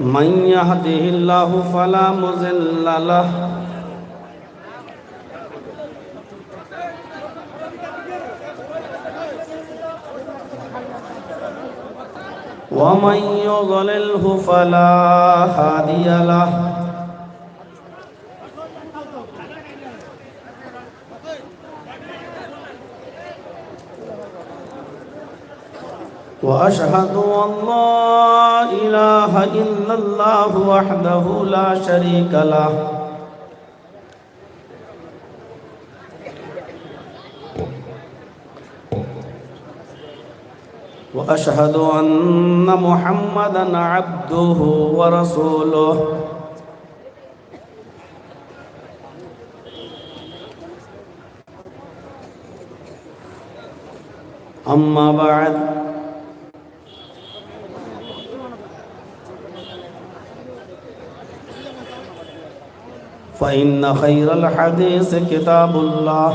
من يهده الله فلا مضل له ومن يضلله فلا هادي له وأشهد أن لا إله إلا الله وحده لا شريك له وأشهد أن محمدًا عبده ورسوله أما بعد فإن خير الحديث كتاب الله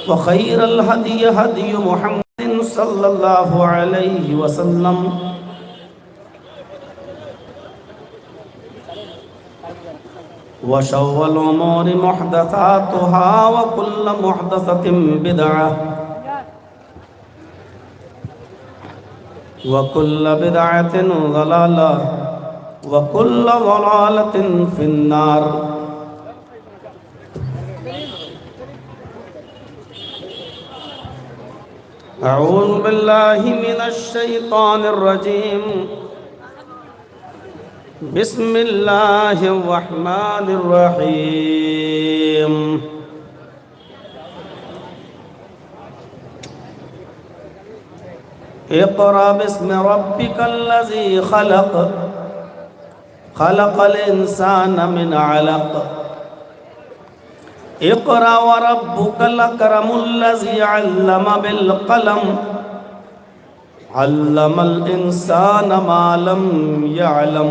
وخير الهدي هدي محمد صلى الله عليه وسلم وشر الأمور محدثاتها وكل محدثة بدعة وكل بدعة ضلالة وكل ضلالة في النار. أعوذ بالله من الشيطان الرجيم. بسم الله الرحمن الرحيم. اقرأ باسم ربك الذي خلق خلق الإنسان من علق اقرأ وربك الأكرم الذي علم بالقلم علم الإنسان ما لم يعلم.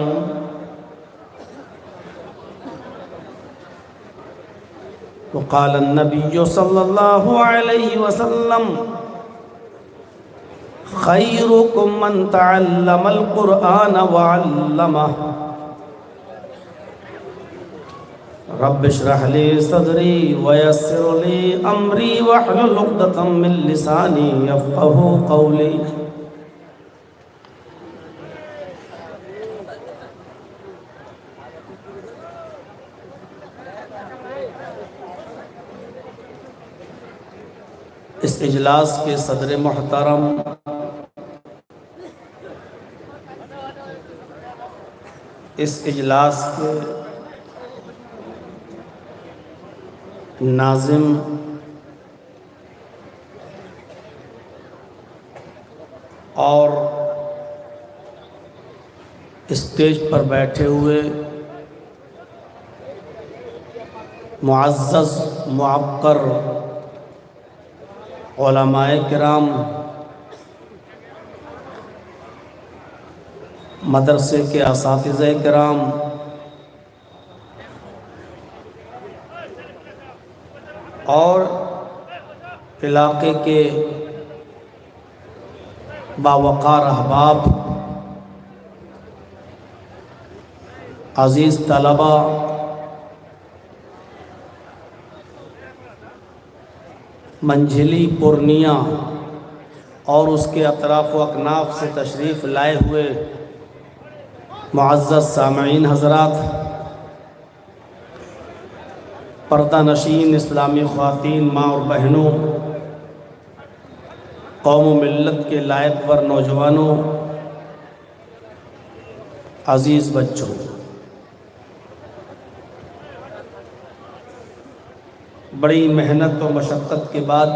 وقال النبي صلى الله عليه وسلم خيركم من تعلم القرآن وعلمه. رب اشرح لي صدري ويسر لي أمري واحلل عقدة من لساني يفقهوا قولي. اس اجلاس کے صدر محترم اس اجلاس کے ناظم اور اسٹیج پر بیٹھے ہوئے معزز معقر علماء کرام، مدرسے کے اساتذہ کرام، اور علاقے کے باوقار احباب، عزیز طلبہ، منجھلی پورنیہ اور اس کے اطراف و اکناف سے تشریف لائے ہوئے معزز سامعین حضرات، پردہ نشین اسلامی خواتین، ماں اور بہنوں، قوم و ملت کے لائق ور نوجوانوں، عزیز بچوں، بڑی محنت و مشقت کے بعد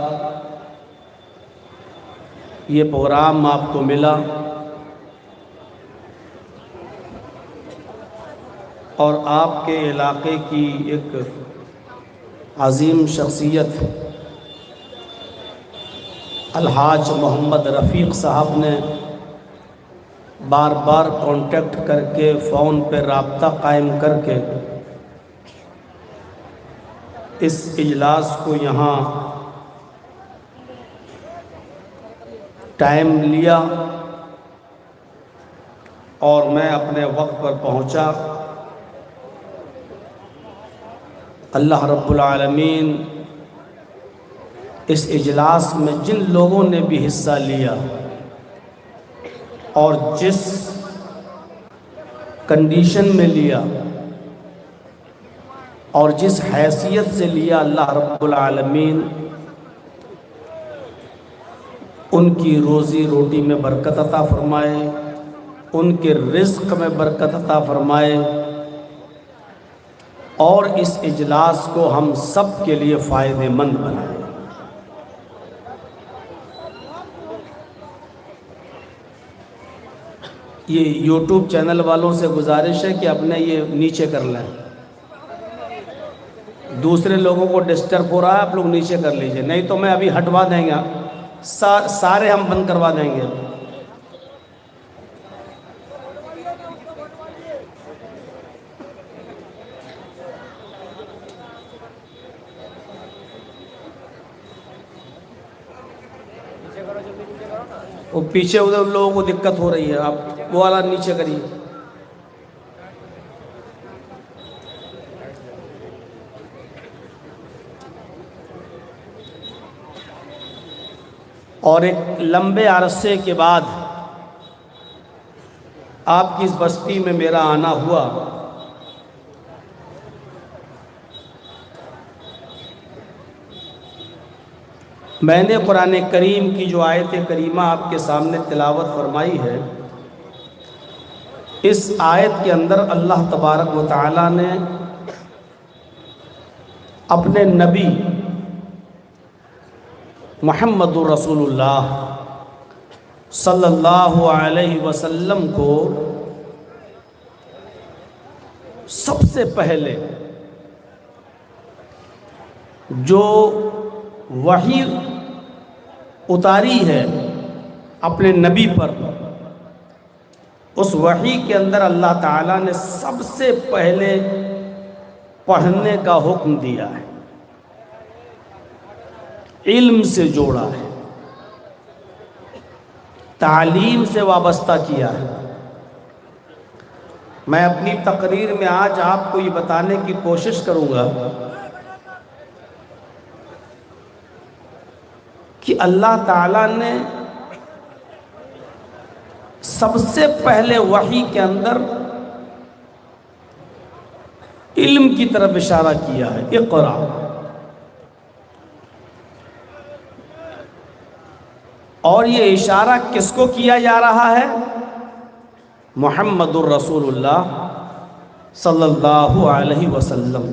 یہ پروگرام آپ کو ملا اور آپ کے علاقے کی ایک عظیم شخصیت الحاج محمد رفیق صاحب نے بار بار کانٹیکٹ کر کے فون پہ رابطہ قائم کر کے اس اجلاس کو یہاں ٹائم لیا اور میں اپنے وقت پر پہنچا۔ اللہ رب العالمین اس اجلاس میں جن لوگوں نے بھی حصہ لیا اور جس کنڈیشن میں لیا اور جس حیثیت سے لیا، اللہ رب العالمین ان کی روزی روٹی میں برکت عطا فرمائے، ان کے رزق میں برکت عطا فرمائے، اور اس اجلاس کو ہم سب کے لیے فائدہ مند بنائے۔ یہ یوٹیوب چینل والوں سے گزارش ہے کہ اپنے یہ نیچے کر لیں، دوسرے لوگوں کو ڈسٹرب ہو رہا ہے، آپ لوگ نیچے کر لیجئے، نہیں تو میں ابھی ہٹوا دیں گے، سارے ہم بند کروا دیں گے۔ وہ پیچھے ادھر لوگوں کو دقت ہو رہی ہے، آپ وہ والا نیچے کریے۔ اور ایک لمبے عرصے کے بعد آپ کی اس بستی میں میرا آنا ہوا۔ میں نے قرآن کریم کی جو آیت کریمہ آپ کے سامنے تلاوت فرمائی ہے، اس آیت کے اندر اللہ تبارک و تعالی نے اپنے نبی محمد رسول اللہ صلی اللہ علیہ وسلم کو سب سے پہلے جو وحی اتاری ہے اپنے نبی پر، اس وحی کے اندر اللہ تعالیٰ نے سب سے پہلے پڑھنے کا حکم دیا ہے، علم سے جوڑا ہے، تعلیم سے وابستہ کیا ہے۔ میں اپنی تقریر میں آج آپ کو یہ بتانے کی کوشش کروں گا کہ اللہ تعالیٰ نے سب سے پہلے وحی کے اندر علم کی طرف اشارہ کیا ہے، اقرا۔ اور یہ اشارہ کس کو کیا جا رہا ہے؟ محمد الرسول اللہ صلی اللہ علیہ وسلم۔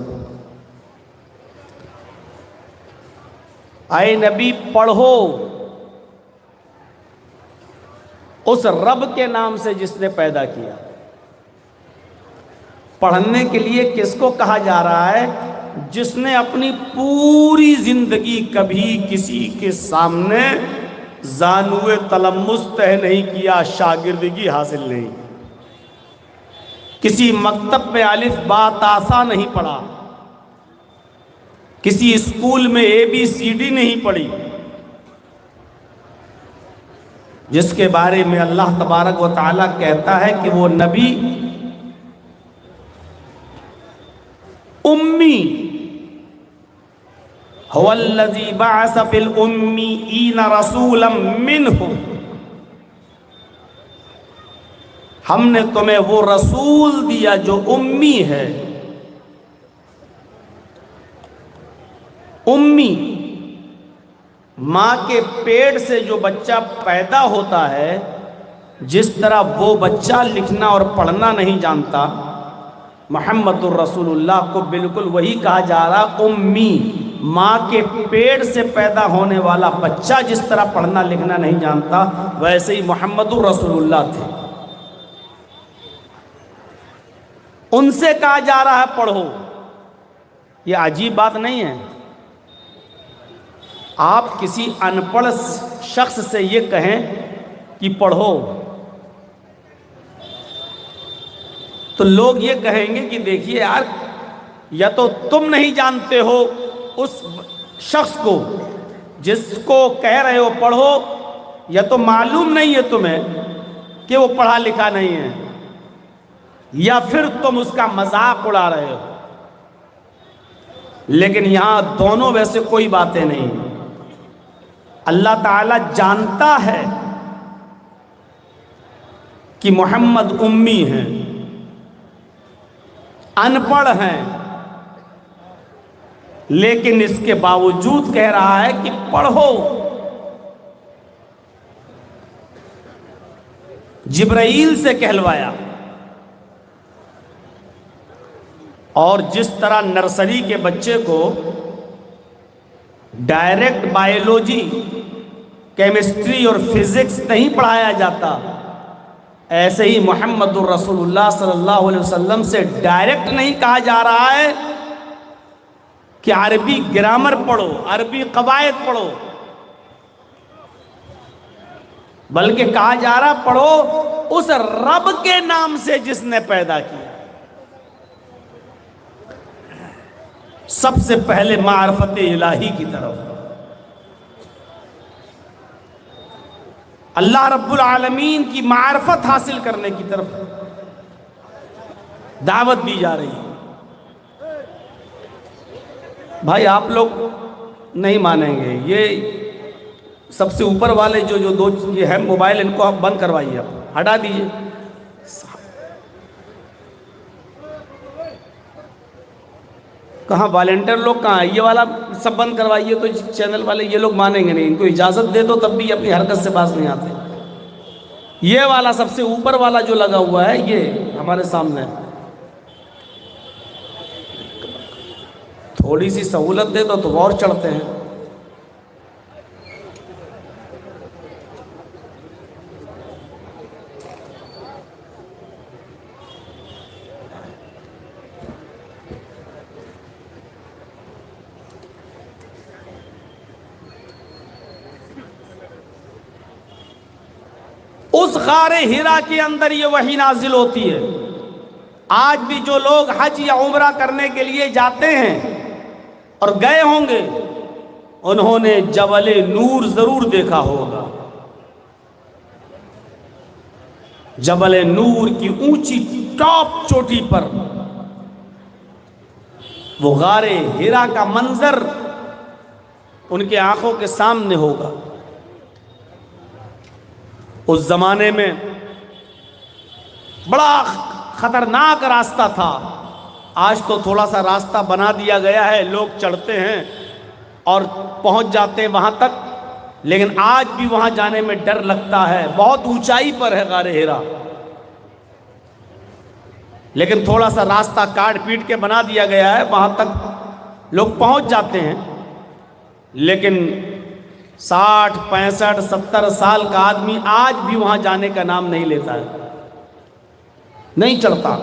اے نبی پڑھو اس رب کے نام سے جس نے پیدا کیا۔ پڑھنے کے لیے کس کو کہا جا رہا ہے؟ جس نے اپنی پوری زندگی کبھی کسی کے سامنے زانوِ تلمس طے نہیں کیا، شاگردگی حاصل نہیں، کسی مکتب میں الف با تا سا نہیں پڑھا، کسی اسکول میں ABCD نہیں پڑھی، جس کے بارے میں اللہ تبارک و تعالیٰ کہتا ہے کہ وہ نبی امی، هو الذی بعث فی الامیین رسولا منہم، ہم نے تمہیں وہ رسول دیا جو امی ہے۔ امی ماں کے پیٹ سے جو بچہ پیدا ہوتا ہے، جس طرح وہ بچہ لکھنا اور پڑھنا نہیں جانتا، محمد الرسول اللہ کو بالکل وہی کہا جا رہا، امی، ماں کے پیٹ سے پیدا ہونے والا بچہ جس طرح پڑھنا لکھنا نہیں جانتا، ویسے ہی محمد الرسول اللہ تھے۔ ان سے کہا جا رہا ہے پڑھو۔ یہ عجیب بات نہیں ہے؟ آپ کسی ان پڑھ شخص سے یہ کہیں کہ پڑھو تو لوگ یہ کہیں گے کہ دیکھیے یار، یا تو تم نہیں جانتے ہو اس شخص کو جس کو کہہ رہے ہو پڑھو، یا تو معلوم نہیں ہے تمہیں کہ وہ پڑھا لکھا نہیں ہے، یا پھر تم اس کا مذاق اڑا رہے ہو۔ لیکن یہاں دونوں ویسے کوئی باتیں نہیں ہیں۔ اللہ تعالیٰ جانتا ہے کہ محمد امی ہیں، ان پڑھ ہیں، لیکن اس کے باوجود کہہ رہا ہے کہ پڑھو۔ جبرائیل سے کہلوایا۔ اور جس طرح نرسری کے بچے کو ڈائریکٹ بائیولوجی، کیمسٹری اور فزکس نہیں پڑھایا جاتا، ایسے ہی محمد الرسول اللہ صلی اللہ علیہ وسلم سے ڈائریکٹ نہیں کہا جا رہا ہے کہ عربی گرامر پڑھو، عربی قواعد پڑھو، بلکہ کہا جا رہا پڑھو اس رب کے نام سے جس نے پیدا کیا۔ سب سے پہلے معرفت الہی کی طرف، اللہ رب العالمین کی معرفت حاصل کرنے کی طرف دعوت دی جا رہی ہے۔ بھائی آپ لوگ نہیں مانیں گے، یہ سب سے اوپر والے جو دو یہ ہے موبائل، ان کو آپ بند کروائیے، آپ ہٹا دیجئے۔ کہاں والنٹر لوگ کہاں ہیں؟ یہ والا سب بند کروائیے تو چینل والے یہ لوگ مانیں گے نہیں، ان کو اجازت دے دو تب بھی اپنی حرکت سے باز نہیں آتے۔ یہ والا سب سے اوپر والا جو لگا ہوا ہے یہ ہمارے سامنے، تھوڑی سی سہولت دے دو تو اور چڑھتے ہیں۔ اس غار ہرا کے اندر یہ وحی نازل ہوتی ہے۔ آج بھی جو لوگ حج یا عمرہ کرنے کے لیے جاتے ہیں اور گئے ہوں گے، انہوں نے جبل نور ضرور دیکھا ہوگا۔ جبل نور کی اونچی ٹاپ چوٹی پر وہ غار ہرا کا منظر ان کے آنکھوں کے سامنے ہوگا۔ اس زمانے میں بڑا خطرناک راستہ تھا، آج تو تھوڑا سا راستہ بنا دیا گیا ہے، لوگ چڑھتے ہیں اور پہنچ جاتے ہیں وہاں تک، لیکن آج بھی وہاں جانے میں ڈر لگتا ہے۔ بہت اونچائی پر ہے غار ہرا، لیکن تھوڑا سا راستہ کاٹ پیٹ کے بنا دیا گیا ہے، وہاں تک لوگ پہنچ جاتے ہیں۔ لیکن 60 65 70 سال کا آدمی آج بھی وہاں جانے کا نام نہیں لیتا ہے، نہیں چڑھتا۔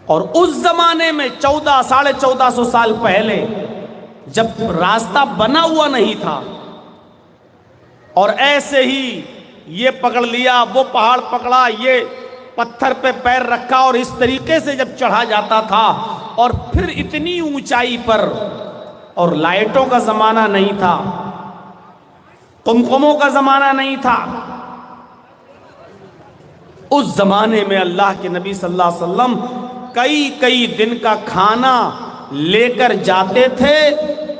اور اس زمانے میں 1400 سال پہلے جب راستہ بنا ہوا نہیں تھا اور ایسے ہی یہ پکڑ لیا، وہ پہاڑ پکڑا، یہ پتھر پہ پیر رکھا، اور اس طریقے سے جب چڑھا جاتا تھا، اور پھر اتنی اونچائی پر، اور لائٹوں کا زمانہ نہیں تھا، قمقموں کا زمانہ نہیں تھا۔ اس زمانے میں اللہ کے نبی صلی اللہ علیہ وسلم کئی دن کا کھانا لے کر جاتے تھے،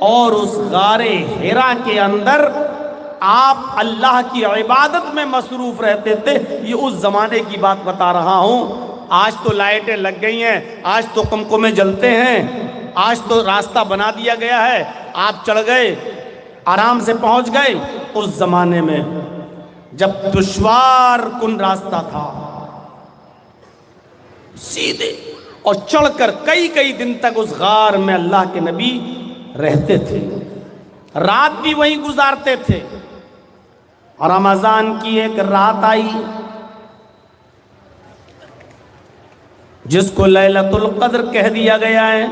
اور اس غار ہرا کے اندر آپ اللہ کی عبادت میں مصروف رہتے تھے۔ یہ اس زمانے کی بات بتا رہا ہوں۔ آج تو لائٹیں لگ گئی ہیں، آج تو قمقمے جلتے ہیں، آج تو راستہ بنا دیا گیا ہے، آپ چڑھ گئے، آرام سے پہنچ گئے۔ اس زمانے میں جب دشوار کن راستہ تھا، سیدھے اور چڑھ کر کئی دن تک اس غار میں اللہ کے نبی رہتے تھے، رات بھی وہیں گزارتے تھے۔ رمضان کی ایک رات آئی جس کو لیلۃ القدر کہہ دیا گیا ہے۔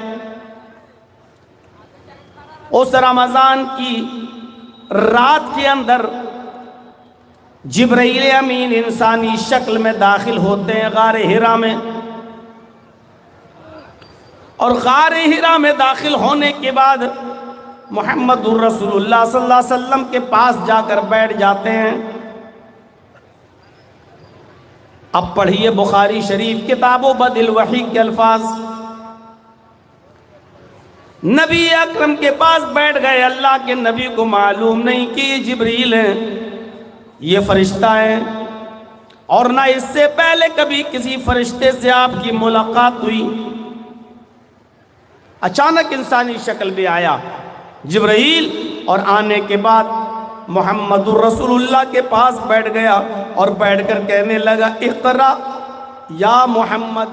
اس رمضان کی رات کے اندر جبرائیل امین انسانی شکل میں داخل ہوتے ہیں غار ہرا میں، اور غار ہرا میں داخل ہونے کے بعد محمد الرسول اللہ صلی اللہ علیہ وسلم کے پاس جا کر بیٹھ جاتے ہیں۔ اب پڑھیے بخاری شریف کتاب و بدء الوحی کے الفاظ۔ نبی اکرم کے پاس بیٹھ گئے، اللہ کے نبی کو معلوم نہیں کہ یہ جبریل ہیں، یہ فرشتہ ہے، اور نہ اس سے پہلے کبھی کسی فرشتے سے آپ کی ملاقات ہوئی۔ اچانک انسانی شکل میں آیا جبرائیل، اور آنے کے بعد محمد الرسول اللہ کے پاس بیٹھ گیا اور بیٹھ کر کہنے لگا اقرا یا محمد،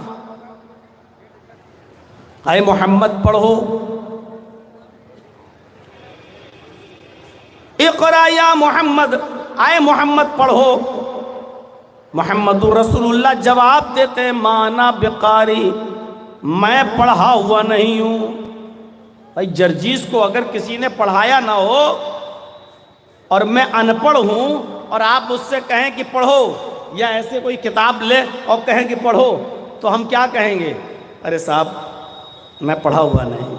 اے محمد پڑھو، اقرا یا محمد، اے محمد پڑھو۔ محمد الرسول اللہ جواب دیتے ہیں مانا بقاری، میں پڑھا ہوا نہیں ہوں۔ بھائی جرجیس کو اگر کسی نے پڑھایا نہ ہو اور میں ان پڑھ ہوں اور آپ اس سے کہیں کہ پڑھو، یا ایسے کوئی کتاب لے اور کہیں کہ پڑھو، تو ہم کیا کہیں گے؟ ارے صاحب میں پڑھا ہوا نہیں،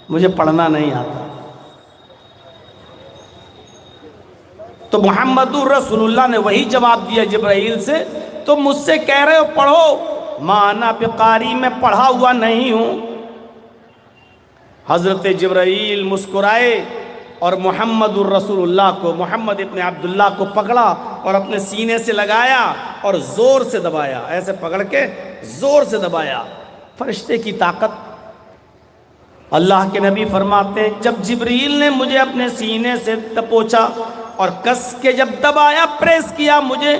مجھے پڑھنا نہیں آتا۔ تو محمد الرسول اللہ نے وہی جواب دیا جبرائیل سے، تم مجھ سے کہہ رہے ہو پڑھو، مانا بقاری، میں پڑھا ہوا نہیں ہوں۔ حضرت جبرائیل مسکرائے اور محمد الرسول اللہ کو، محمد ابن عبداللہ کو پکڑا اور اپنے سینے سے لگایا اور زور سے دبایا، ایسے پکڑ کے زور سے دبایا۔ فرشتے کی طاقت۔ اللہ کے نبی فرماتے ہیں جب جبریل نے مجھے اپنے سینے سے دبوچا اور کس کے جب دبایا، پریس کیا مجھے،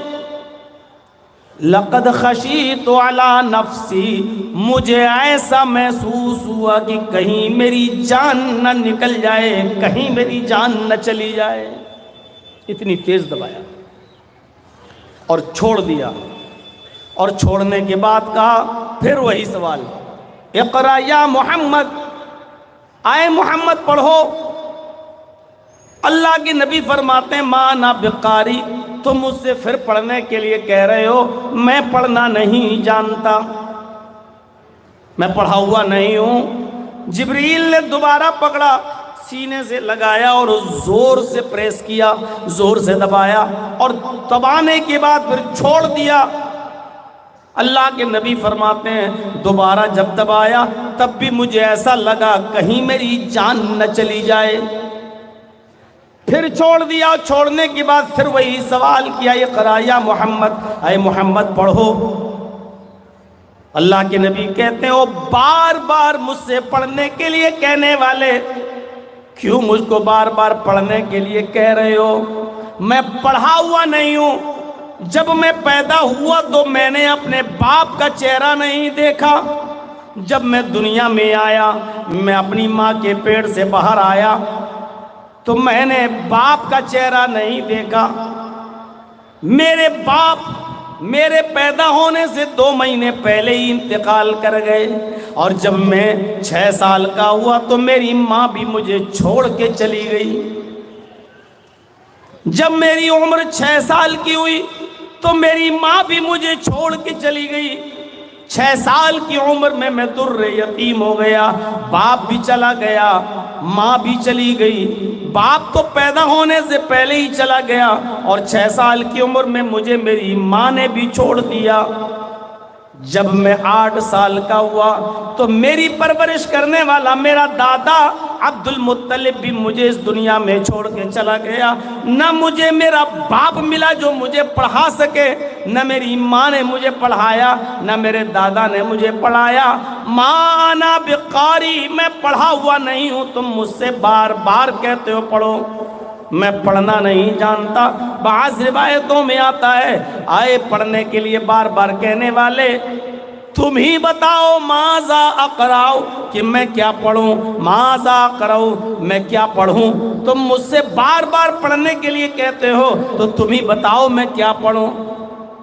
لقد خشیت علی نفسی، مجھے ایسا محسوس ہوا کہ کہیں میری جان نہ نکل جائے، کہیں میری جان نہ چلی جائے، اتنی تیز دبایا اور چھوڑ دیا۔ اور چھوڑنے کے بعد کہا پھر وہی سوال، اقرا یا محمد، آئے محمد پڑھو۔ اللہ کے نبی فرماتے ہیں مانا بقاری، تم مجھ سے پھر پڑھنے کے لیے کہہ رہے ہو، میں پڑھنا نہیں جانتا، میں پڑھا ہوا نہیں ہوں۔ جبریل نے دوبارہ پکڑا، سینے سے لگایا اور زور سے پریس کیا، زور سے دبایا، اور دبانے کے بعد پھر چھوڑ دیا۔ اللہ کے نبی فرماتے ہیں دوبارہ جب دبایا تب بھی مجھے ایسا لگا کہیں میری جان نہ چلی جائے، پھر چھوڑ دیا۔ چھوڑنے کے بعد پھر وہی سوال کیا، اقرا یا محمد، اے محمد پڑھو۔ اللہ کے نبی کہتے ہیں وہ بار بار مجھ سے پڑھنے کے لیے کہنے والے، کیوں مجھ کو بار بار پڑھنے کے لیے کہہ رہے ہو؟ میں پڑھا ہوا نہیں ہوں۔ جب میں پیدا ہوا تو میں نے اپنے باپ کا چہرہ نہیں دیکھا، جب میں دنیا میں آیا، میں اپنی ماں کے پیٹ سے باہر آیا تو میں نے باپ کا چہرہ نہیں دیکھا۔ میرے باپ میرے پیدا ہونے سے 2 مہینے پہلے ہی انتقال کر گئے، اور جب میں 6 سال کا ہوا تو میری ماں بھی مجھے چھوڑ کے چلی گئی۔ جب میری عمر 6 سال کی ہوئی تو میری ماں بھی مجھے چھوڑ کے چلی گئی۔ 6 سال کی عمر میں در یتیم ہو گیا، باپ بھی چلا گیا، ماں بھی چلی گئی۔ باپ تو پیدا ہونے سے پہلے ہی چلا گیا، اور 6 سال کی عمر میں مجھے میری ماں نے بھی چھوڑ دیا۔ جب میں 8 سال کا ہوا تو میری پرورش کرنے والا میرا دادا عبد المطلب بھی مجھے اس دنیا میں چھوڑ کے چلا گیا۔ نہ مجھے میرا باپ ملا جو مجھے پڑھا سکے، نہ میری ماں نے مجھے پڑھایا، نہ میرے دادا نے مجھے پڑھایا۔ ماں انا بقاری، میں پڑھا ہوا نہیں ہوں، تم مجھ سے بار بار کہتے ہو پڑھو، میں پڑھنا نہیں جانتا۔ بعض روایتوں میں آتا ہے آئے پڑھنے کے لیے بار بار کہنے والے، تم ہی بتاؤ ماذا اقراؤ، کہ میں کیا پڑھوں، ماذا اقراؤ، میں کیا پڑھوں۔ تم مجھ سے بار بار پڑھنے کے لیے کہتے ہو تو تم ہی بتاؤ میں کیا پڑھوں۔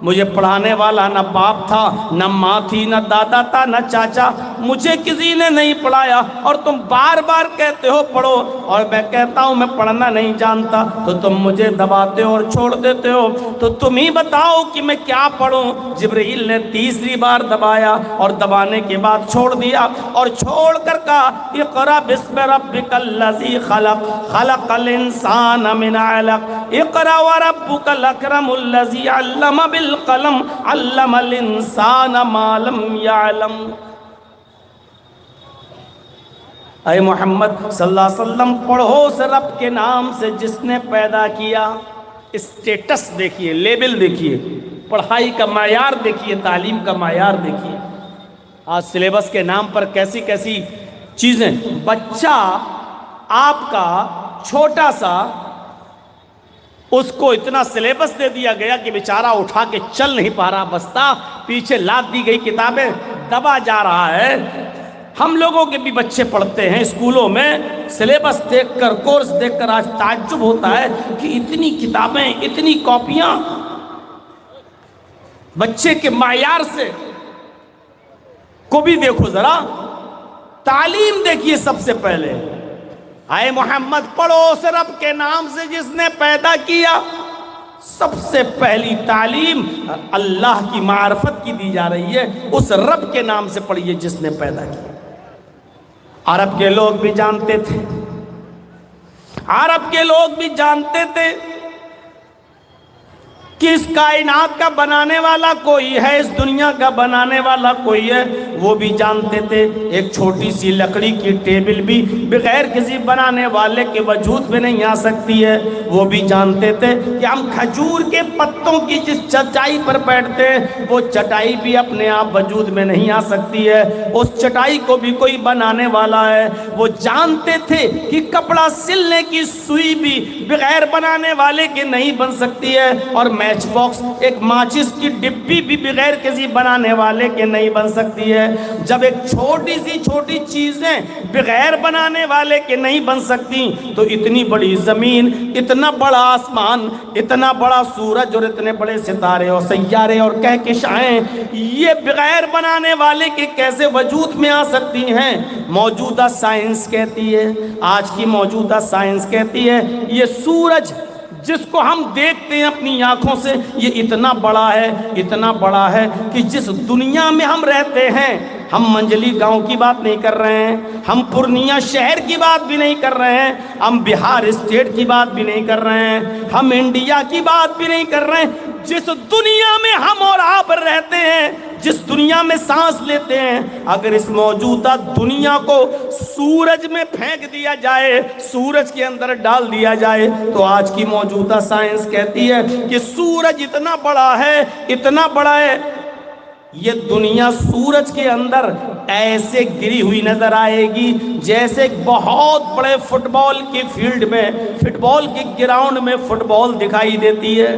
مجھے پڑھانے والا نہ باپ تھا، نہ ماں تھی، نہ دادا تھا، نہ چاچا، مجھے کسی نے نہیں پڑھایا، اور تم بار بار کہتے ہو پڑھو، اور میں کہتا ہوں میں پڑھنا نہیں جانتا، تو تم مجھے دباتے ہو اور چھوڑ دیتے ہو، تو تم ہی بتاؤ کہ میں کیا پڑھوں؟ جبرائیل نے تیسری بار دبایا، اور دبانے کے بعد چھوڑ دیا، اور چھوڑ کر کہا اقرأ بسم ربک الذی خلق خلق الانسان من علق اقرأ وربک الاکرم الذی علم بالقلم علم الانسان ما لم یعلم۔ اے محمد صلی اللہ علیہ وسلم، پڑھو اس رب کے نام سے جس نے پیدا کیا۔ اسٹیٹس دیکھیے، لیبل دیکھیے، پڑھائی کا معیار دیکھیے، تعلیم کا معیار دیکھیے۔ آج سلیبس کے نام پر کیسی کیسی چیزیں، بچہ آپ کا چھوٹا سا، اس کو اتنا سلیبس دے دیا گیا کہ بیچارہ اٹھا کے چل نہیں پا رہا، بستہ پیچھے لاد دی گئی کتابیں دبا جا رہا ہے۔ ہم لوگوں کے بھی بچے پڑھتے ہیں اسکولوں میں، سلیبس دیکھ کر، کورس دیکھ کر آج تعجب ہوتا ہے کہ اتنی کتابیں، اتنی کاپیاں، بچے کے معیار سے کو بھی دیکھو ذرا، تعلیم دیکھیے سب سے پہلے۔ اے محمد، پڑھو اس رب کے نام سے جس نے پیدا کیا۔ سب سے پہلی تعلیم اللہ کی معرفت کی دی جا رہی ہے، اس رب کے نام سے پڑھیے جس نے پیدا کیا۔ عرب کے لوگ بھی جانتے تھے، عرب کے لوگ بھی جانتے تھے کہ اس کائنات کا بنانے والا کوئی ہے، اس دنیا کا بنانے والا کوئی ہے۔ وہ بھی جانتے تھے ایک چھوٹی سی لکڑی کی ٹیبل بھی بغیر کسی بنانے والے کے وجود میں نہیں آ سکتی ہے۔ وہ بھی جانتے تھے کہ ہم کھجور کے پتوں کی جس چٹائی پر بیٹھتے ہیں، وہ چٹائی بھی اپنے آپ وجود میں نہیں آ سکتی ہے، اس چٹائی کو بھی کوئی بنانے والا ہے۔ وہ جانتے تھے کہ کپڑا سلنے کی سوئی بھی بغیر بنانے والے کے نہیں بن سکتی ہے، اور میچ باکس، ایک ماچس کی ڈبی بھی بغیر کسی بنانے والے کے نہیں بن سکتی ہے۔ جب ایک چھوٹی سی چھوٹی چیزیں بغیر بنانے والے کے نہیں بن سکتی، تو اتنی بڑی زمین، اتنا بڑا آسمان، اتنا بڑا سورج، اور اتنے بڑے ستارے اور سیارے اور کہکشائیں، یہ بغیر بنانے والے کے کیسے وجود میں آ سکتی ہیں؟ موجودہ سائنس کہتی ہے، آج کی موجودہ سائنس کہتی ہے، یہ سورج جس کو ہم دیکھتے ہیں اپنی آنکھوں سے، یہ اتنا بڑا ہے، اتنا بڑا ہے کہ جس دنیا میں ہم رہتے ہیں، ہم منجلی گاؤں کی بات نہیں کر رہے ہیں، ہم پورنیہ شہر کی بات بھی نہیں کر رہے ہیں، ہم بہار اسٹیٹ کی بات بھی نہیں کر رہے ہیں، ہم انڈیا کی بات بھی نہیں کر رہے ہیں، جس دنیا میں ہم اور آپ رہتے ہیں، جس دنیا میں سانس لیتے ہیں، اگر اس موجودہ دنیا کو سورج میں پھینک دیا جائے، سورج کے اندر ڈال دیا جائے، تو آج کی موجودہ سائنس کہتی ہے کہ سورج اتنا بڑا ہے، اتنا بڑا ہے، یہ دنیا سورج کے اندر ایسے گری ہوئی نظر آئے گی جیسے ایک بہت بڑے فٹ بال کی فیلڈ میں، فٹ بال کے گراؤنڈ میں فٹ بال دکھائی دیتی ہے۔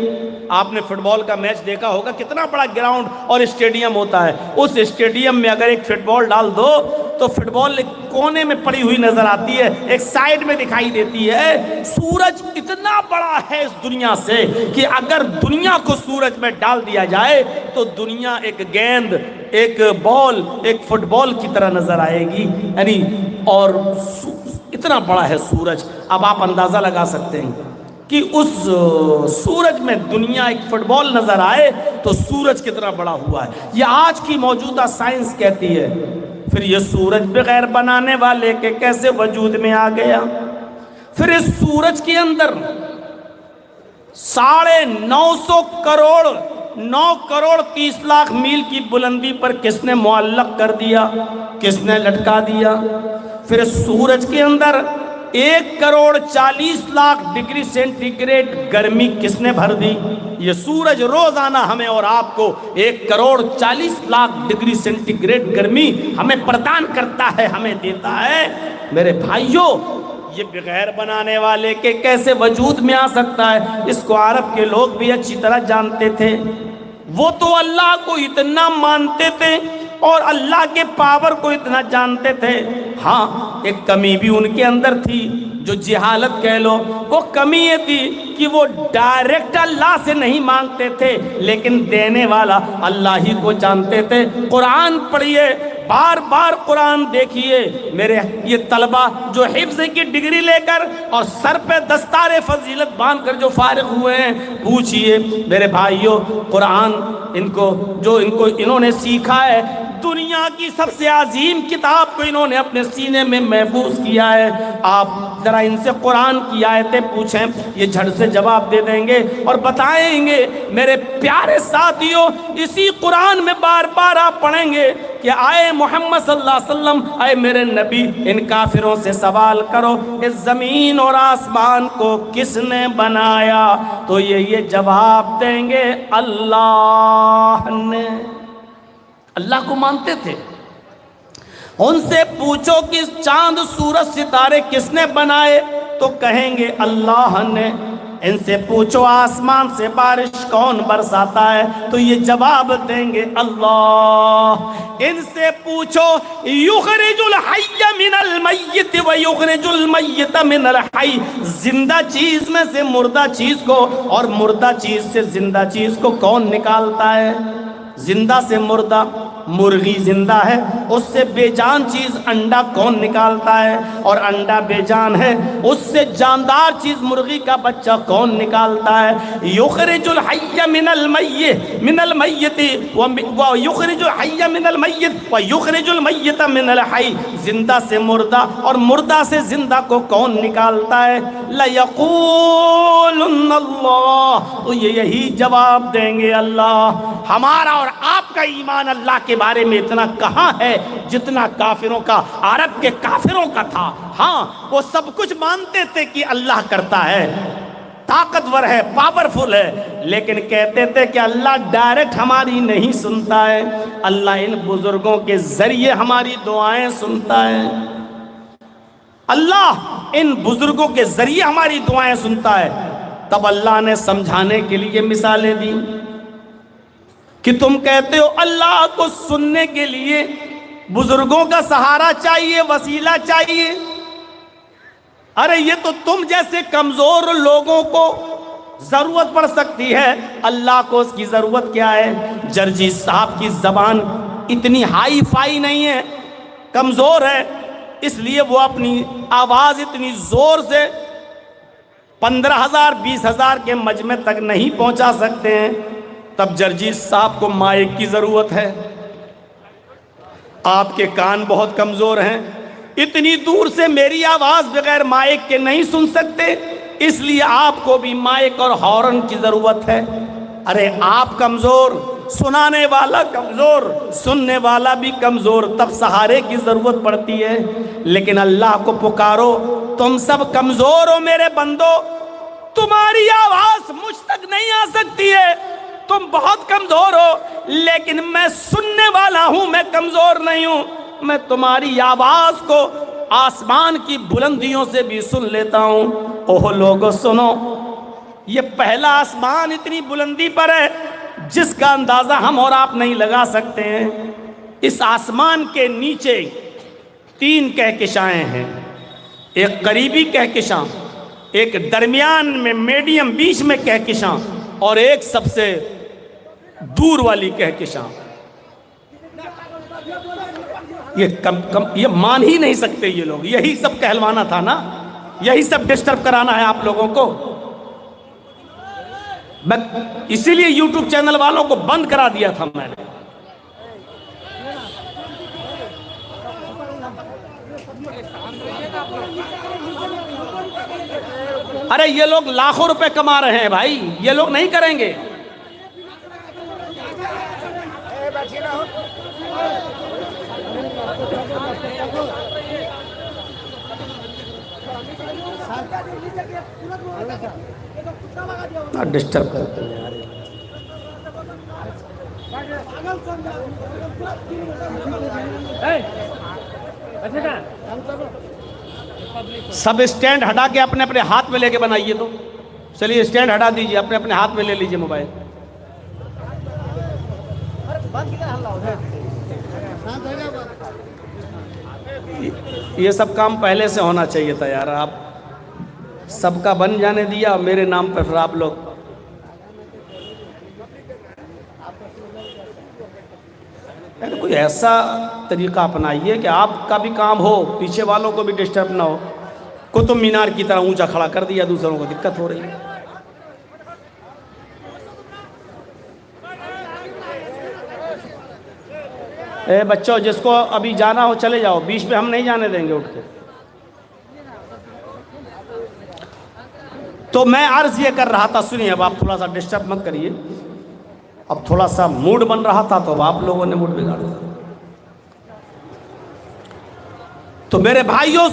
آپ نے فٹ بال کا میچ دیکھا ہوگا، کتنا بڑا گراؤنڈ اور اسٹیڈیم ہوتا ہے، اس اسٹیڈیم میں اگر ایک فٹ بال ڈال دو تو فٹ بال ایک کونے میں پڑی ہوئی نظر آتی ہے، ایک سائیڈ میں دکھائی دیتی ہے۔ سورج اتنا بڑا ہے اس دنیا سے کہ اگر دنیا کو سورج میں ڈال دیا جائے تو دنیا ایک گیند، ایک بال، ایک فٹ بال کی طرح نظر آئے گی، یعنی اور اتنا بڑا ہے سورج۔ اب آپ اندازہ لگا سکتے ہیں کہ اس سورج میں دنیا ایک فٹ بال نظر آئے تو سورج کتنا بڑا ہوا ہے، یہ آج کی موجودہ سائنس کہتی ہے۔ پھر یہ سورج بغیر بنانے والے کے کیسے وجود میں آ گیا؟ پھر اس سورج کے اندر 950 کروڑ 9 کروڑ 30 لاکھ میل کی بلندی پر کس نے معلق کر دیا، کس نے لٹکا دیا؟ پھر سورج کے اندر 1 crore 40 lakh degree centigrade گرمی کس نے بھر دی؟ یہ سورج روزانہ ہمیں اور آپ کو 1 crore 40 lakh degree centigrade گرمی ہمیں پردان کرتا ہے، ہمیں دیتا ہے۔ میرے بھائیوں، یہ بغیر بنانے والے کے کیسے وجود میں آ سکتا ہے؟ اس کو عرب کے لوگ بھی اچھی طرح جانتے تھے۔ وہ تو اللہ کو اتنا مانتے تھے اور اللہ کے پاور کو اتنا جانتے تھے۔ ہاں، ایک کمی بھی ان کے اندر تھی جو جہالت کہہ لو، وہ کمی یہ تھی کہ وہ ڈائریکٹ اللہ سے نہیں مانگتے تھے، لیکن دینے والا اللہ ہی کو جانتے تھے۔ قرآن پڑھیے، بار بار قرآن دیکھیے۔ میرے یہ طلبہ جو حفظ کی ڈگری لے کر اور سر پہ دستار فضیلت باندھ کر جو فارغ ہوئے ہیں، پوچھئے میرے بھائیوں، قرآن انہوں نے سیکھا ہے، دنیا کی سب سے عظیم کتاب کو انہوں نے اپنے سینے میں محفوظ کیا ہے۔ آپ ذرا ان سے قرآن کی آیتیں پوچھیں، یہ جھٹ سے جواب دے دیں گے اور بتائیں گے۔ میرے پیارے ساتھیوں، اسی قرآن میں بار بار آپ پڑھیں گے کہ آئے محمد صلی اللہ علیہ وسلم، آئے میرے نبی، ان کافروں سے سوال کرو اس زمین اور آسمان کو کس نے بنایا؟ تو یہ جواب دیں گے اللہ نے۔ اللہ کو مانتے تھے۔ ان سے پوچھو کہ چاند سورج ستارے کس نے بنائے؟ تو کہیں گے اللہ نے۔ ان سے پوچھو آسمان سے بارش کون برساتا ہے؟ تو یہ جواب دیں گے اللہ۔ ان سے پوچھو یخرج الحی من المیت ویخرج المیت من الحی، زندہ چیز میں سے مردہ چیز کو اور مردہ چیز سے زندہ چیز کو کون نکالتا ہے؟ زندہ سے مردہ، مرغی زندہ ہے، اس سے بے جان چیز انڈا کون نکالتا ہے؟ اور انڈا بے جان ہے، اس سے جاندار چیز مرغی کا بچہ کون نکالتا ہے؟ یخرج الحی من المیت ویخرج الحی من المیت ویخرج المیت من الحی، زندہ سے مردہ اور مردہ سے زندہ کو کون نکالتا ہے؟ لَيَقُولُنَّ اللَّهُ، تو یہی جواب دیں گے اللہ۔ ہمارا اور آپ کا ایمان اللہ کے بارے میں اتنا کہاں ہے جتنا کافروں کا، عرب کے کافروں کا تھا۔ ہاں، وہ سب کچھ مانتے تھے کہ اللہ کرتا ہے، طاقتور ہے، پاورفل ہے، لیکن کہتے تھے کہ اللہ ڈائریکٹ ہماری نہیں سنتا ہے، اللہ ان بزرگوں کے ذریعے ہماری دعائیں سنتا ہے، اللہ ان بزرگوں کے ذریعے ہماری دعائیں سنتا ہے۔ تب اللہ نے سمجھانے کے لیے مثالیں دی کہ تم کہتے ہو اللہ کو سننے کے لیے بزرگوں کا سہارا چاہیے، وسیلہ چاہیے۔ ارے یہ تو تم جیسے کمزور لوگوں کو ضرورت پڑ سکتی ہے، اللہ کو اس کی ضرورت کیا ہے؟ جرجی صاحب کی زبان اتنی ہائی فائی نہیں ہے، کمزور ہے، اس لیے وہ اپنی آواز اتنی زور سے 15,000 20,000 کے مجمع تک نہیں پہنچا سکتے ہیں۔ تب جرجیت صاحب کو مائک کی ضرورت ہے۔ آپ کے کان بہت کمزور ہیں، اتنی دور سے میری آواز بغیر مائک کے نہیں سن سکتے، اس لیے آپ کو بھی مائک اور ہارن کی ضرورت ہے۔ ارے آپ کمزور، سنانے والا کمزور، سننے والا بھی کمزور، تب سہارے کی ضرورت پڑتی ہے۔ لیکن اللہ کو پکارو، تم سب کمزور ہو میرے بندو، تمہاری آواز مجھ تک نہیں آ سکتی ہے، تم بہت کمزور ہو، لیکن میں سننے والا ہوں، میں کمزور نہیں ہوں، میں تمہاری آواز کو آسمان کی بلندیوں سے بھی سن لیتا ہوں۔ اوہ لوگو سنو، یہ پہلا آسمان اتنی بلندی پر ہے جس کا اندازہ ہم اور آپ نہیں لگا سکتے ہیں۔ اس آسمان کے نیچے 3 کہکشائیں ہیں، ایک قریبی کہکشاں، ایک درمیان میں میڈیم بیچ میں کہکشاں، اور ایک سب سے دور والی کہکشاں۔ یہ مان ہی نہیں سکتے یہ لوگ، یہی سب کہلوانا تھا نا، یہی سب ڈسٹرب کرانا ہے آپ لوگوں کو۔ میں اسی لیے یوٹیوب چینل والوں کو بند کرا دیا تھا میں نے۔ ارے یہ لوگ لاکھوں روپے کما رہے ہیں بھائی، یہ لوگ نہیں کریں گے۔ ڈسٹرب کرتے ہیں یار، سب اسٹینڈ ہٹا کے اپنے اپنے ہاتھ میں لے کے بنائیے۔ تو چلیے اسٹینڈ ہٹا دیجئے، اپنے اپنے ہاتھ میں لے لیجئے موبائل۔ یہ سب کام پہلے سے ہونا چاہیے تھا یار، آپ سب کا بن جانے دیا اور میرے نام پر پھر آپ لوگ کوئی ایسا طریقہ اپنائیے کہ آپ کا بھی کام ہو، پیچھے والوں کو بھی ڈسٹرب نہ ہو۔ قطب مینار کی طرح اونچا کھڑا کر دیا، دوسروں کو دقت ہو رہی ہے۔ اے بچوں، جس کو ابھی جانا ہو چلے جاؤ، بیچ میں ہم نہیں جانے دیں گے اٹھ کے۔ تو میں عرض یہ کر رہا تھا، سنیے، اب آپ تھوڑا سا ڈسٹرب مت کریے، اب تھوڑا سا موڈ بن رہا تھا تو اب آپ لوگوں نے موڈ بگاڑ دیا۔ تو میرے بھائیوں،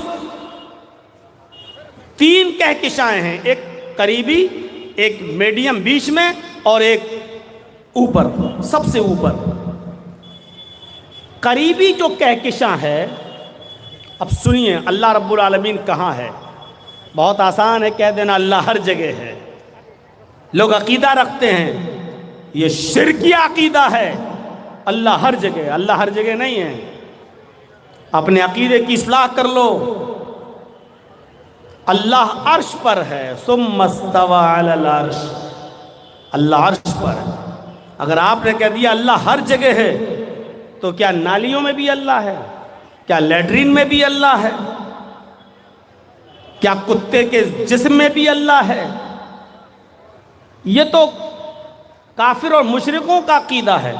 3 کہکشائیں ہیں، ایک قریبی، ایک میڈیم بیچ میں، اور ایک اوپر، سب سے اوپر۔ قریبی جو کہکشاں ہے، اب سنیے اللہ رب العالمین کہاں ہے۔ بہت آسان ہے کہہ دینا اللہ ہر جگہ ہے۔ لوگ عقیدہ رکھتے ہیں، یہ شرکی عقیدہ ہے، اللہ ہر جگہ۔ اللہ ہر جگہ نہیں ہے، اپنے عقیدے کی اصلاح کر لو۔ اللہ عرش پر ہے، ثم استوى علی العرش، اللہ عرش پر ہے۔ اگر آپ نے کہہ دیا اللہ ہر جگہ ہے تو کیا نالیوں میں بھی اللہ ہے؟ کیا لیٹرین میں بھی اللہ ہے؟ کیا کتے کے جسم میں بھی اللہ ہے؟ یہ تو کافر اور مشرکوں کا عقیدہ ہے،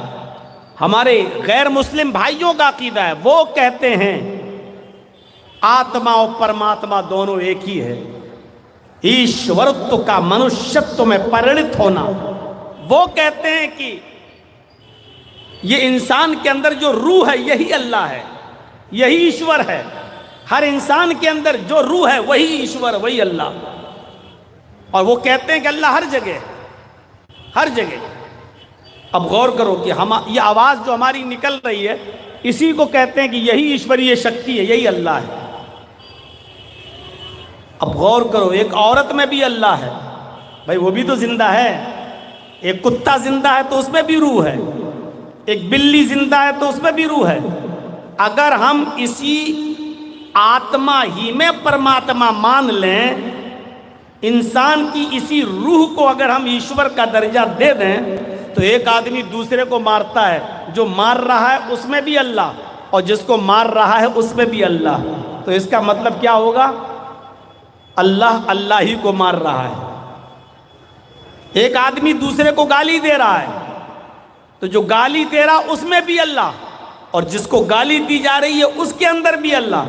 ہمارے غیر مسلم بھائیوں کا عقیدہ ہے۔ وہ کہتے ہیں آتما اور پرماتما دونوں ایک ہی ہے، ایشورتو کا منشیتو میں پرڑت ہونا۔ وہ کہتے ہیں کہ یہ انسان کے اندر جو روح ہے یہی اللہ ہے، یہی ایشور ہے۔ ہر انسان کے اندر جو روح ہے وہی ایشور، وہی اللہ۔ اور وہ کہتے ہیں کہ اللہ ہر جگہ ہے، ہر جگہ۔ اب غور کرو کہ یہ آواز جو ہماری نکل رہی ہے، اسی کو کہتے ہیں کہ یہی ایشوریہ شکتی ہے، یہی اللہ ہے۔ اب غور کرو، ایک عورت میں بھی اللہ ہے، بھائی وہ بھی تو زندہ ہے۔ ایک کتا زندہ ہے تو اس میں بھی روح ہے، ایک بلی زندہ ہے تو اس میں بھی روح ہے۔ اگر ہم اسی آتما ہی میں پرماتما مان لیں، انسان کی اسی روح کو اگر ہم ایشور کا درجہ دے دیں، تو ایک آدمی دوسرے کو مارتا ہے، جو مار رہا ہے اس میں بھی اللہ، اور جس کو مار رہا ہے اس میں بھی اللہ۔ تو اس کا مطلب کیا ہوگا؟ اللہ اللہ ہی کو مار رہا ہے۔ ایک آدمی دوسرے کو گالی دے رہا ہے، تو جو گالی دے رہا اس میں بھی اللہ، اور جس کو گالی دی جا رہی ہے اس کے اندر بھی اللہ۔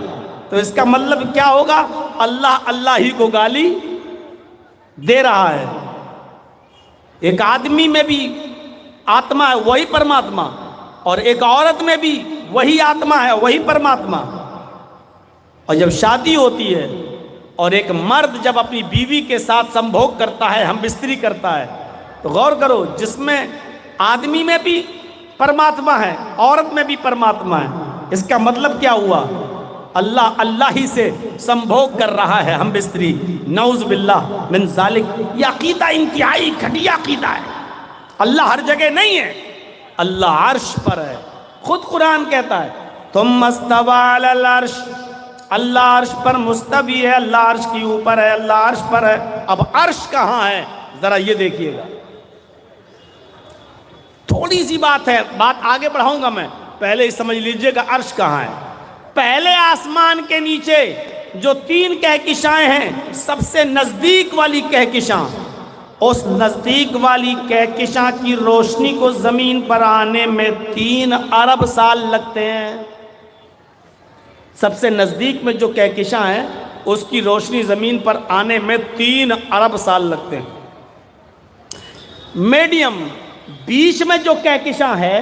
تو اس کا مطلب کیا ہوگا؟ اللہ اللہ ہی کو گالی دے رہا ہے۔ ایک آدمی میں بھی آتما ہے، وہی پرماتما، اور ایک عورت میں بھی وہی آتما ہے، وہی پرماتما۔ اور جب شادی ہوتی ہے اور ایک مرد جب اپنی بیوی کے ساتھ سمبھوگ کرتا ہے، ہم بستری کرتا ہے، تو غور کرو، جس میں آدمی میں بھی پرماتما ہے، عورت میں بھی پرماتما ہے۔ اس کا مطلب کیا ہوا؟ اللہ اللہ ہی سے سمبھوگ کر رہا ہے، ہم بستری۔ نعوذ باللہ من ذالک۔ یہ عقیدہ انتہائی گھٹیا عقیدہ ہے۔ اللہ ہر جگہ نہیں ہے، اللہ عرش پر ہے۔ خود قرآن کہتا ہے ثم استوى علی العرش، اللہ عرش پر مستوی ہے، اللہ عرش کی اوپر ہے، اللہ عرش پر ہے۔ اب عرش کہاں ہے ذرا یہ دیکھیے گا، تھوڑی سی بات ہے، بات آگے بڑھاؤں گا میں، پہلے ہی سمجھ لیجئے گا عرش کہاں ہے۔ پہلے آسمان کے نیچے جو 3 کہکشائیں ہیں، سب سے نزدیک والی کہکشاں، اس نزدیک والی کہکشاں کی روشنی کو زمین پر آنے میں 3 ارب سال لگتے ہیں۔ سب سے نزدیک میں جو کہکشاں ہے اس کی روشنی زمین پر آنے میں 3 ارب سال لگتے ہیں۔ میڈیم بیچ میں جو کہکشاں ہے،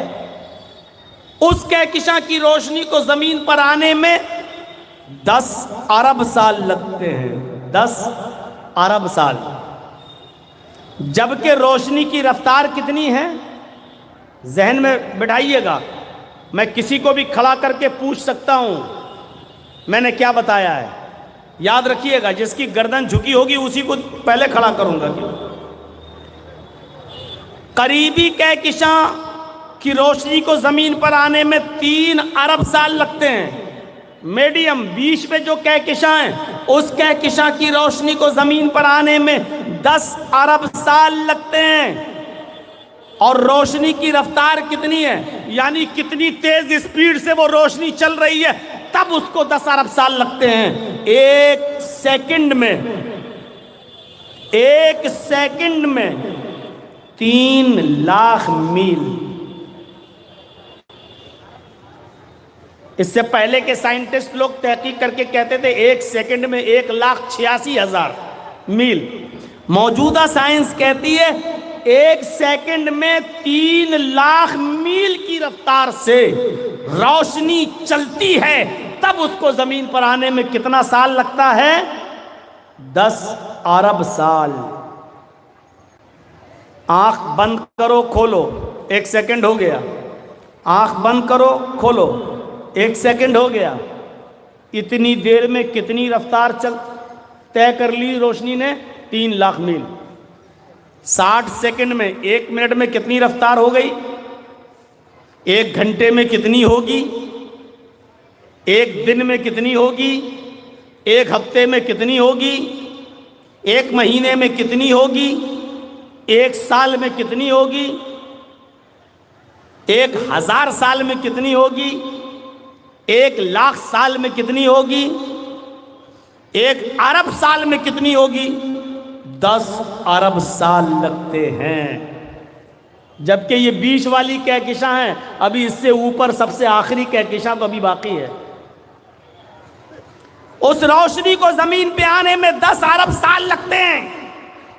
اس کہکشاں کی روشنی کو زمین پر آنے میں 10 ارب سال لگتے ہیں، 10 ارب سال۔ جبکہ روشنی کی رفتار کتنی ہے ذہن میں بٹھائیے گا، میں کسی کو بھی کھڑا کر کے پوچھ سکتا ہوں میں نے کیا بتایا ہے، یاد رکھیے گا، جس کی گردن جھکی ہوگی اسی کو پہلے کھڑا کروں گا۔ قریبی کہکشاں کی روشنی کو زمین پر آنے میں 3 ارب سال لگتے ہیں، میڈیم بیچ میں جو کہکشاں ہیں، اس کہکشاں کی روشنی کو زمین پر آنے میں 10 ارب سال لگتے ہیں۔ اور روشنی کی رفتار کتنی ہے، یعنی کتنی تیز اسپیڈ سے وہ روشنی چل رہی ہے، تب اس کو 10 ارب سال لگتے ہیں۔ ایک سیکنڈ میں 3 لاکھ میل۔ اس سے پہلے کے سائنٹسٹ لوگ تحقیق کر کے کہتے تھے 1 سیکنڈ میں 1,86,000 میل۔ موجودہ سائنس کہتی ہے 1 سیکنڈ میں 3 لاکھ میل کی رفتار سے روشنی چلتی ہے، تب اس کو زمین پر آنے میں کتنا سال لگتا ہے؟ 10 ارب سال۔ آنکھ بند کرو کھولو، 1 سیکنڈ ہو گیا۔ آنکھ بند کرو کھولو، 1 سیکنڈ ہو گیا۔ اتنی دیر میں کتنی رفتار طے کر لی روشنی نے؟ 3 لاکھ میل۔ 60 سیکنڈ میں 1 منٹ میں کتنی رفتار ہو گئی؟ 1 گھنٹے میں کتنی ہوگی؟ 1 دن میں کتنی ہوگی؟ 1 ہفتے میں کتنی ہوگی؟ 1 مہینے میں کتنی ہوگی؟ 1 سال میں کتنی ہوگی؟ 1000 سال میں کتنی ہوگی؟ 1 لاکھ سال میں کتنی ہوگی؟ 1 ارب سال میں کتنی ہوگی؟ 10 ارب سال لگتے ہیں۔ جبکہ یہ بیچ والی کہکشاں ہیں، ابھی اس سے اوپر سب سے آخری کہکشاں تو ابھی باقی ہے۔ اس روشنی کو زمین پہ آنے میں 10 ارب سال لگتے ہیں،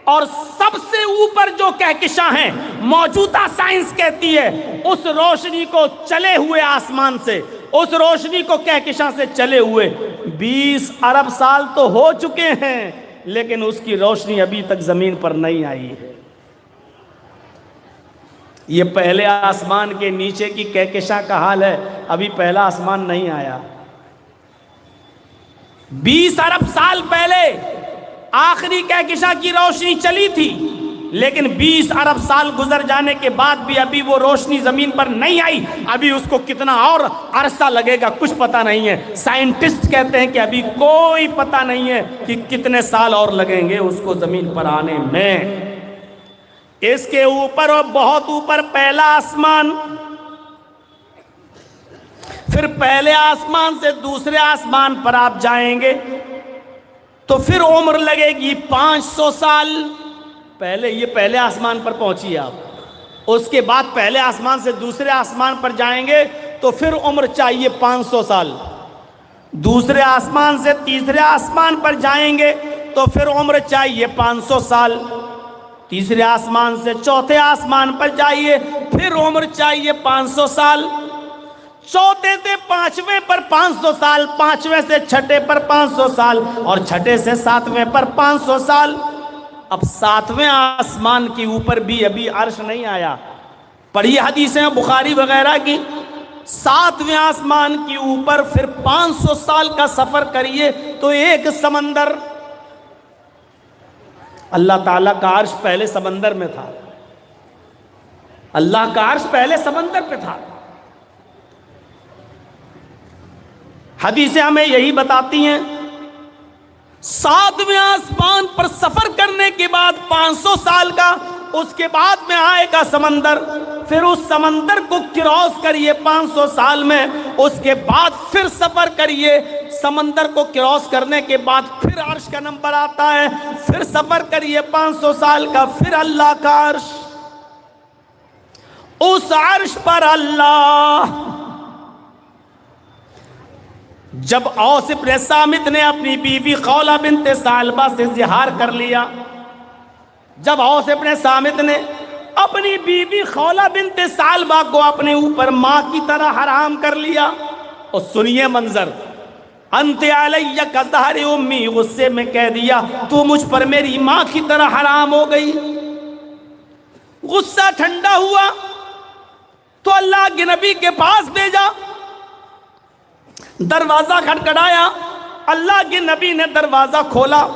اور سب سے اوپر جو کہکشاں ہیں، موجودہ سائنس کہتی ہے اس روشنی کو چلے ہوئے آسمان سے، اس روشنی کو کہکشاں سے چلے ہوئے 20 ارب سال تو ہو چکے ہیں، لیکن اس کی روشنی ابھی تک زمین پر نہیں آئی ہے۔ یہ پہلے آسمان کے نیچے کی کہکشاں کا حال ہے، ابھی پہلا آسمان نہیں آیا۔ 20 ارب سال پہلے آخری کہکشاں کی روشنی چلی تھی، لیکن 20 ارب سال گزر جانے کے بعد بھی ابھی وہ روشنی زمین پر نہیں آئی۔ ابھی اس کو کتنا اور عرصہ لگے گا کچھ پتہ نہیں ہے۔ سائنٹسٹ کہتے ہیں کہ ابھی کوئی پتہ نہیں ہے کہ کتنے سال اور لگیں گے اس کو زمین پر آنے میں۔ اس کے اوپر اور بہت اوپر پہلا آسمان، پھر پہلے آسمان سے دوسرے آسمان پر آپ جائیں گے تو پھر عمر لگے گی 500 سال۔ پہلے آسمان پر پہنچیے آپ، اس کے بعد پہلے آسمان سے دوسرے آسمان پر جائیں گے تو پھر عمر چاہیے 500 سال۔ دوسرے آسمان سے تیسرے آسمان پر جائیں گے تو پھر عمر چاہیے 500 سال۔ تیسرے آسمان سے چوتھے آسمان پر جائیے، پھر عمر چاہیے 500 سال۔ چوتھے سے پانچویں پر 500 سال، پانچویں سے چھٹے پر 500 سال، اور چھٹے سے ساتویں پر 500 سال۔ اب ساتویں آسمان کے اوپر بھی ابھی عرش نہیں آیا۔ پڑھی حدیثیں بخاری وغیرہ کی، ساتویں آسمان کے اوپر پھر 500 سال کا سفر کریے تو ایک سمندر۔ اللہ تعالیٰ کا عرش پہلے سمندر میں تھا، اللہ کا عرش پہلے سمندر پہ تھا۔ حدیثیں ہمیں یہی بتاتی ہیں، ساتویں آسمان پر سفر کرنے کے بعد 500 سال کا، اس کے بعد میں آئے گا سمندر، پھر اس سمندر کو کراس کریے 500 سال میں، اس کے بعد پھر سفر کریے، سمندر کو کراس کرنے کے بعد پھر عرش کا نمبر آتا ہے، پھر سفر کریے 500 سال کا، پھر اللہ کا عرش۔ اس عرش پر اللہ، جب اوس بن صامت نے اپنی بیوی خولہ بنت ثعلبہ سے زہار کر لیا، جب اوس بن صامت نے اپنی بیوی خولہ بنت ثعلبہ کو اپنے اوپر ماں کی طرح حرام کر لیا، اور سنیے منظر، انت علیہ کظہر امی، غصے میں کہہ دیا تو مجھ پر میری ماں کی طرح حرام ہو گئی۔ غصہ ٹھنڈا ہوا تو اللہ کے نبی کے پاس بھیجا، دروازہ کھٹکھٹایا، اللہ کے نبی نے دروازہ کھولا،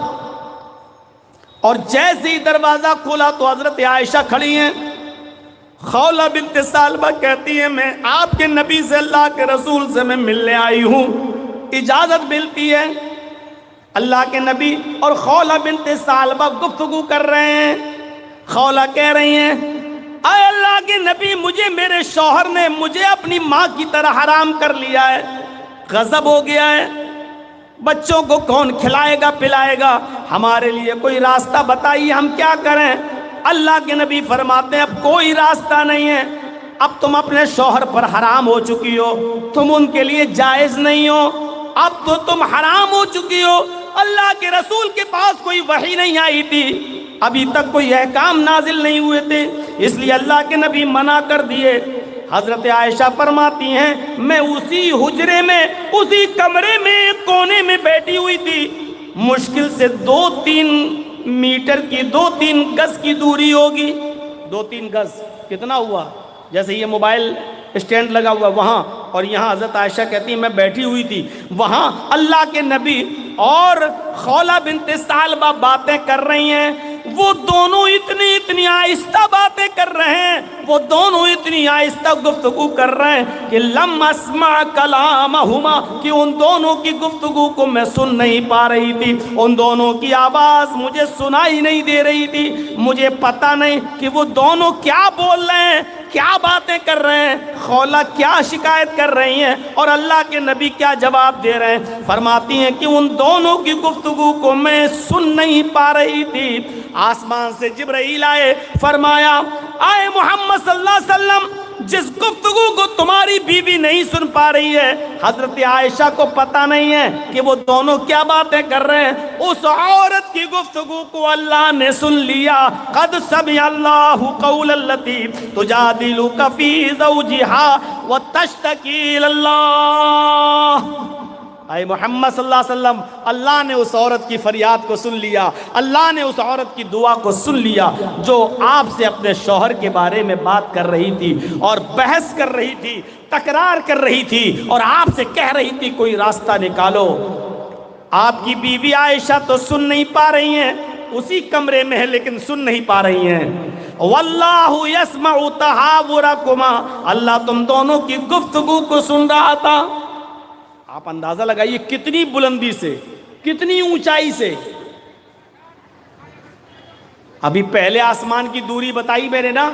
اور جیسے ہی دروازہ کھولا تو حضرت عائشہ کھڑی ہیں۔ خولہ بنت ثعلبہ کہتی ہیں میں آپ کے نبی سے، اللہ کے رسول سے میں ملنے آئی ہوں، اجازت ملتی ہے۔ اللہ کے نبی اور خولہ بنت ثعلبہ گفتگو کر رہے ہیں۔ خولہ کہہ رہی ہیں اے اللہ کے نبی، مجھے میرے شوہر نے مجھے اپنی ماں کی طرح حرام کر لیا ہے، غضب ہو گیا ہے، بچوں کو کون کھلائے گا پلائے گا، ہمارے لیے کوئی راستہ بتائیے، ہم کیا کریں؟ اللہ کے نبی فرماتے ہیں اب کوئی راستہ نہیں ہے، اب تم اپنے شوہر پر حرام ہو چکی ہو، تم ان کے لیے جائز نہیں ہو، اب تو تم حرام ہو چکی ہو۔ اللہ کے رسول کے پاس کوئی وحی نہیں آئی تھی، ابھی تک کوئی احکام نازل نہیں ہوئے تھے، اس لیے اللہ کے نبی منع کر دیے۔ حضرت عائشہ فرماتی ہیں میں اسی حجرے میں، اسی کمرے میں ایک کونے میں بیٹھی ہوئی تھی، مشکل سے 2-3 میٹر کی 2-3 گز کی دوری ہوگی، 2-3 گز کتنا ہوا؟ جیسے یہ موبائل اسٹینڈ لگا ہوا وہاں، اور یہاں حضرت عائشہ کہتی ہیں میں بیٹھی ہوئی تھی وہاں، اللہ کے نبی اور خولہ بنت ثعلبہ باتیں کر رہی ہیں، وہ دونوں اتنی آہستہ باتیں کر رہے ہیں، وہ دونوں اتنی آہستہ گفتگو کر رہے ہیں کہ لم اسمع کلامہما، کہ ان دونوں کی گفتگو کو میں سن نہیں پا رہی تھی، ان دونوں کی آواز مجھے سنائی نہیں دے رہی تھی، مجھے پتہ نہیں کہ وہ دونوں کیا بول رہے ہیں، کیا باتیں کر رہے ہیں، خولہ کیا شکایت کر رہی ہیں اور اللہ کے نبی کیا جواب دے رہے ہیں۔ فرماتی ہیں کہ ان دونوں کی گفتگو کو میں سن نہیں پا رہی تھی، آسمان سے جبرائیل آئے، فرمایا آئے محمد صلی اللہ علیہ وسلم، جس گفتگو کو تمہاری بیوی نہیں سن پا رہی ہے، حضرت عائشہ کو پتہ نہیں ہے کہ وہ دونوں کیا باتیں کر رہے ہیں، اس عورت کی گفتگو کو اللہ نے سن لیا۔ قد سمع اللہ قول التی تجادلک فی زوجہا وتشتکی الی اللہ۔ اے محمد صلی اللہ علیہ وسلم، اللہ نے اس عورت کی فریاد کو سن لیا، اللہ نے اس عورت کی دعا کو سن لیا جو آپ سے اپنے شوہر کے بارے میں بات کر رہی تھی اور بحث کر رہی تھی، تکرار کر رہی تھی اور آپ سے کہہ رہی تھی کوئی راستہ نکالو۔ آپ کی بیوی عائشہ تو سن نہیں پا رہی ہیں، اسی کمرے میں ہے لیکن سن نہیں پا رہی ہیں۔ واللہ یسمع تحاورکما، اللہ تم دونوں کی گفتگو کو سن رہا تھا۔ آپ اندازہ لگائیے کتنی بلندی سے، کتنی اونچائی سے۔ ابھی پہلے آسمان کی دوری بتائی میں نے نا،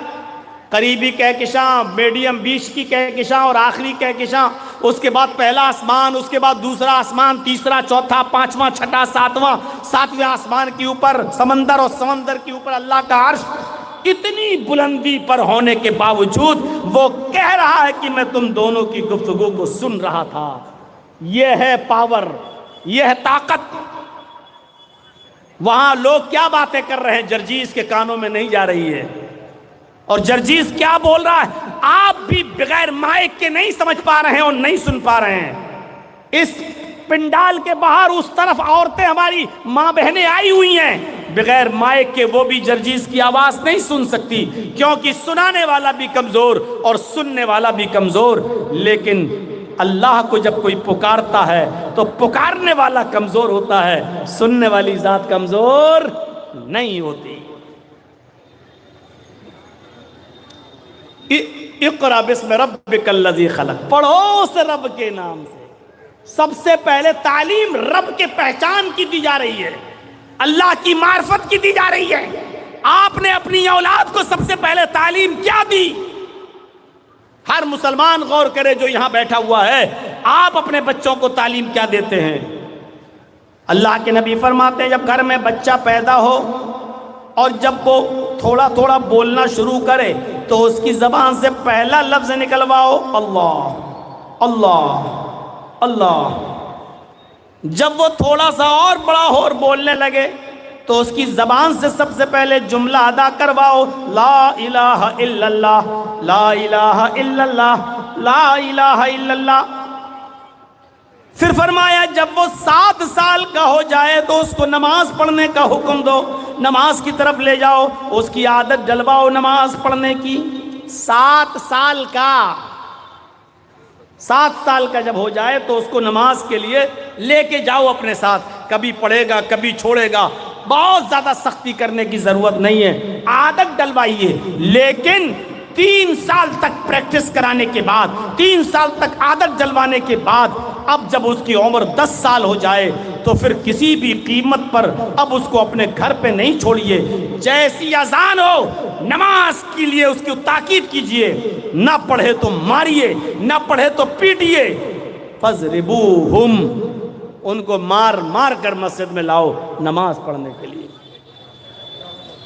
قریبی کہکشاں، میڈیم بیچ کی کہکشاں اور آخری کہکشاں، اس کے بعد پہلا آسمان، اس کے بعد دوسرا آسمان، تیسرا، چوتھا، پانچواں، چھٹا، ساتویں آسمان کے اوپر سمندر اور سمندر کے اوپر اللہ کا عرش۔ اتنی بلندی پر ہونے کے باوجود وہ کہہ رہا ہے کہ میں تم دونوں کی گفتگو کو سن رہا تھا۔ یہ ہے پاور، یہ ہے طاقت۔ وہاں لوگ کیا باتیں کر رہے ہیں جرجیز کے کانوں میں نہیں جا رہی ہے، اور جرجیز کیا بول رہا ہے آپ بھی بغیر مائک کے نہیں سمجھ پا رہے ہیں اور نہیں سن پا رہے ہیں۔ اس پنڈال کے باہر اس طرف عورتیں ہماری ماں بہنیں آئی ہوئی ہیں، بغیر مائک کے وہ بھی جرجیز کی آواز نہیں سن سکتی، کیونکہ سنانے والا بھی کمزور اور سننے والا بھی کمزور۔ لیکن اللہ کو جب کوئی پکارتا ہے تو پکارنے والا کمزور ہوتا ہے، سننے والی ذات کمزور نہیں ہوتی۔ اقرا بسم ربک الذی خلق، پڑھو اس رب کے نام سے۔ سب سے پہلے تعلیم رب کے پہچان کی دی جا رہی ہے، اللہ کی معرفت کی دی جا رہی ہے۔ آپ نے اپنی اولاد کو سب سے پہلے تعلیم کیا دی؟ ہر مسلمان غور کرے جو یہاں بیٹھا ہوا ہے، آپ اپنے بچوں کو تعلیم کیا دیتے ہیں؟ اللہ کے نبی فرماتے ہیں جب گھر میں بچہ پیدا ہو اور جب وہ تھوڑا تھوڑا بولنا شروع کرے تو اس کی زبان سے پہلا لفظ نکلواؤ اللہ اللہ اللہ۔ جب وہ تھوڑا سا اور بڑا ہو اور بولنے لگے تو اس کی زبان سے سب سے پہلے جملہ ادا کرواؤ لا الہ الا اللہ لا الہ الا اللہ لا الہ الا اللہ۔ پھر فرمایا جب وہ 7 سال کا ہو جائے تو اس کو نماز پڑھنے کا حکم دو، نماز کی طرف لے جاؤ، اس کی عادت ڈلواؤ نماز پڑھنے کی۔ 7 سال کا 7 سال کا جب ہو جائے تو اس کو نماز کے لیے لے کے جاؤ اپنے ساتھ، کبھی پڑھے گا کبھی چھوڑے گا، بہت زیادہ سختی کرنے کی ضرورت نہیں ہے، عادت ڈلوائیے۔ لیکن 3 سال تک پریکٹس کرانے کے بعد، 3 سال تک عادت ڈلوانے کے بعد اب جب اس کی عمر 10 سال ہو جائے تو پھر کسی بھی قیمت پر اب اس کو اپنے گھر پہ نہیں چھوڑیے، جیسی اذان ہو نماز کے لیے اس کی تاکید کیجئے، نہ پڑھے تو ماریے، نہ پڑھے تو پیٹیے، فَضْرِبُوهُمْ، ان کو مار مار کر مسجد میں لاؤ نماز پڑھنے کے لیے۔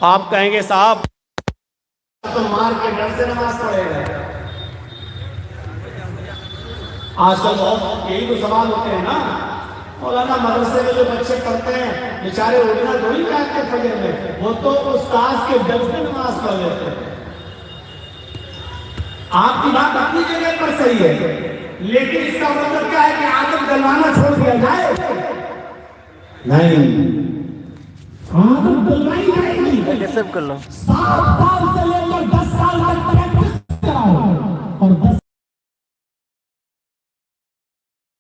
آپ کہیں گے صاحب تو مار کے ڈر سے نماز پڑھے گا؟ آج کل بہت یہی تو سوال ہوتے ہیں نا، مولانا مدرسے میں جو بچے پڑھتے ہیں بیچارے اٹھنا تھوڑی چاہتے فجر میں، وہ تو استاذ کے ڈر سے نماز پڑھ لیتے ہیں۔ آپ کی بات اپنی جگہ پر صحیح ہے، لیکن اس کا مطلب کیا ہے کہ عادت ڈلوانا چھوڑ دیا جائے؟ نہیں، عادت ڈلوائی جائے گی۔ 7 سال سے لے کر 10 سال تک پریکٹس کراؤ، اور 10